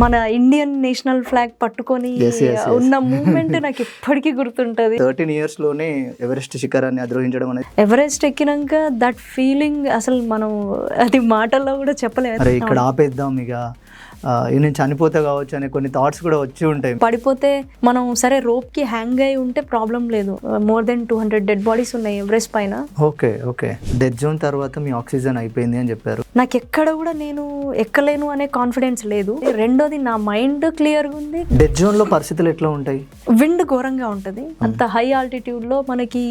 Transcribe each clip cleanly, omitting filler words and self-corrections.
మన Indian national flag పట్టుకొని ఉన్న మూమెంట్ నాకు ఎప్పటికీ గుర్తుంటది. 13 years లోనే ఎవరెస్ట్ శిఖరాన్ని అధిరోహించడం అనేది, ఎవరెస్ట్ ఎక్కినాక దట్ ఫీలింగ్ అసలు మనం అది మాటల్లో కూడా చెప్పలేదు. అరే ఇక్కడ ఆపేద్దాం ఇక నేను చనిపోతే కావచ్చు అనే కొన్ని థాట్స్ కూడా వచ్చి ఉంటాయి. పడిపోతే మనం సరే రోప్ కి హ్యాంగ్ అయి ఉంటే ప్రాబ్లం లేదు. మోర్ దెన్ 200 డెడ్ బాడీస్ ఉన్నాయి ఎవరెస్ట్ పైన. ఓకే ఓకే, డెత్ జోన్ తర్వాత మీ ఆక్సిజన్ అయిపోయింది అని చెప్పారు. నాకు ఎక్కడ కూడా నేను ఎక్కలేను అనే కాన్ఫిడెన్స్ లేదు. రెండోది నా మైండ్ క్లియర్గా ఉంది. డెత్ జోన్ లో పరిస్థితులు ఎట్లా ఉంటాయి? విండ్ ఘోరంగా ఉంటుంది. అంత హై ఆల్టిట్యూడ్ లో మనకి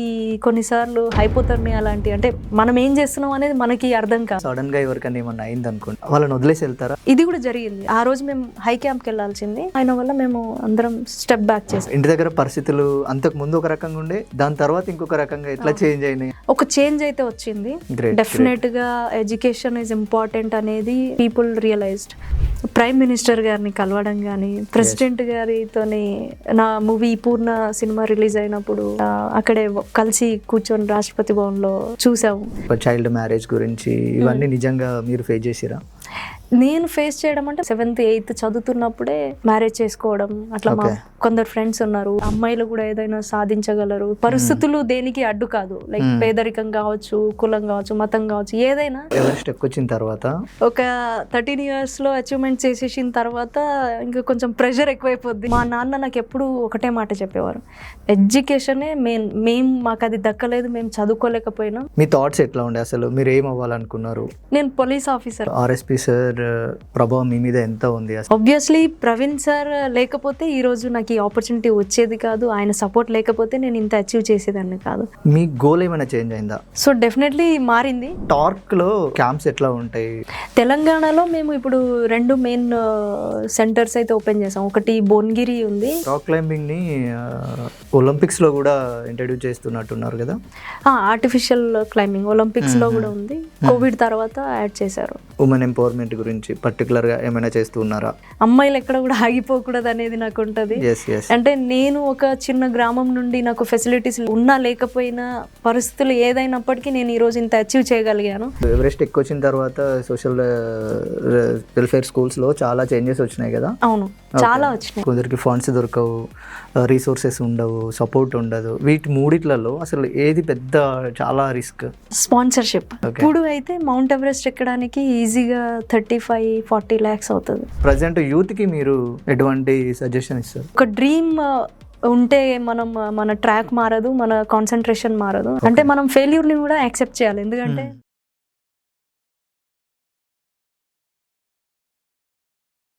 కొన్నిసార్లు హైపోథర్మియా అలాంటి, అంటే మనం ఏం చేస్తున్నాం అనేది మనకి అర్థం కాదు. సడన్ గా ఎవరికైనా ఏమన్నా అయింది అనుకోండి, వాళ్ళని వదిలేసి వెళ్తారా? ఇది కూడా జరిగింది. ఆ రోజు మేము హై క్యాంప్కి వెళ్ళాల్సింది, ఆయన వల్ల మేము అందరం స్టెప్ బ్యాక్ చేసాం. ఇంటి దగ్గర పరిస్థితులు అంతకు ముందు ఒక రకంగా ఉండే, దాని తర్వాత ఇంకొక రకంగా ఎట్లా చేంజ్ అయినాయి? ఒక చేంజ్ అయితే వచ్చింది. డెఫినెట్ గా ఎడ్యుకేషన్ ఈజ్ ఇంపార్టెంట్ అనేది పీపుల్ రియలైజ్డ్. ప్రైమ్ మినిస్టర్ గారిని కలవడం కానీ, ప్రెసిడెంట్ గారితోని నా మూవీ పూర్ణ సినిమా రిలీజ్ అయినప్పుడు అక్కడే కలిసి కూర్చొని రాష్ట్రపతి భవన్ లో చూసాము. చైల్డ్ మ్యారేజ్ గురించి ఇవన్నీ నిజంగా మీరు ఫేస్ చేసిరా? నేను ఫేస్ చేయడం అంటే 7th 8th చదువుతున్నప్పుడే మ్యారేజ్ చేసుకోవడం అట్లా. మా కొందరు ఫ్రెండ్స్ ఉన్నారు, అమ్మాయిలు కూడా ఏదైనా సాధించగలరు, పరిస్థితులు దేనికి అడ్డు కాదు. లైక్ పేదరికం కావచ్చు, కులం కావచ్చు, మతం కావచ్చు, ఏదైనా. ఎవరెస్ట్ వచ్చిన తర్వాత ఒక 13 years లో అచీవ్మెంట్ చేసేసిన తర్వాత ఇంకా కొంచెం ప్రెషర్ ఎక్కువైపోద్ది. మా నాన్న నాకు ఎప్పుడు ఒకటే మాట చెప్పేవారు, ఎడ్యుకేషనే మెయిన్. మాకు అది దక్కలేదు, మేము చదువుకోలేకపోయినా. మీ థాట్స్ ఎట్లా ఉండే అసలు? మీరు ఏం అవ్వాలనుకున్నారు? నేను పోలీస్ ఆఫీసర్. ఆర్ఎస్పీ సార్ ప్రభావం మీ మీద ఎంత ఉంది? ఆబ్వియస్లీ ప్రవీణ్ సార్ లేకపోతే ఈ రోజు నాకు ఈ ఆపర్చునిటీ వచ్చేది కాదు. ఆయన సపోర్ట్ లేకపోతే నేను ఇంత అచీవ్ చేసేదాన్ని కాదు. మీ గోల్ ఏమైనా చేంజ్ అయిందా? సో డెఫినెట్లీ మారింది. టార్క్ లో క్యాంప్స్ ఎట్లా ఉంటాయి? తెలంగాణలో మేము ఇప్పుడు 2 మెయిన్ సెంటర్స్ అయితే ఓపెన్ చేసాం. ఒకటి భువనగిరి ఉంది. రాక్ క్లైంబింగ్ ని ఒలింపిక్స్ లో కూడా ఇంట్రడ్యూస్ చేస్తున్నట్టున్నారు కదా? ఆర్టిఫిషియల్ క్లైంబింగ్ ఒలింపిక్స్ లో కూడా ఉంది. కోవిడ్ తర్వాత యాడ్ చేశారు. ఉమెన్ ఎంపవర్మెంట్ గురించి పర్టికులర్ గా ఏమైనా చేస్తూ ఉన్నారా? అమ్మాయిలు ఎక్కడ కూడా ఆగిపోకూడదు అనేది నాకు ఉంటది. అంటే నేను ఒక చిన్న గ్రామం నుండి నాకు ఫెసిలిటీస్ ఉన్నా లేకపోయినా, పరిస్థితులు ఏదైనప్పటికీ నేను ఈ రోజు ఇంత అచీవ్ చేయగలిగాను. ఎవరెస్ట్ ఎక్కువ తర్వాత సోషల్ వెల్ఫేర్ స్కూల్స్ లో చాలా చేంజెస్ వచ్చినాయి కదా? అవును, చాలా వచ్చినాయి. కొందరికి ఫండ్స్ దొరకవు, రిసోర్సెస్ ఉండవు, సపోర్ట్ ఉండదు. వీటి మూడిట్లలో అసలు ఏది పెద్ద చాలా రిస్క్? స్పాన్సర్షిప్. ఇప్పుడు అయితే మౌంట్ ఎవరెస్ట్ ఎక్కడానికి ఈజీగా 35-40 lakhs అవుతుంది. ప్రజెంట్ యూత్ కి మీరు ఎటువంటి సజెషన్ ఇస్తారు? ఒక డ్రీమ్ ఉంటే మన ట్రాక్ మారదు, మన కాన్సన్ట్రేషన్ మారదు. అంటే మనం ఫెయిల్యూర్ ని కూడా యాక్సెప్ట్ చేయాలి. ఎందుకంటే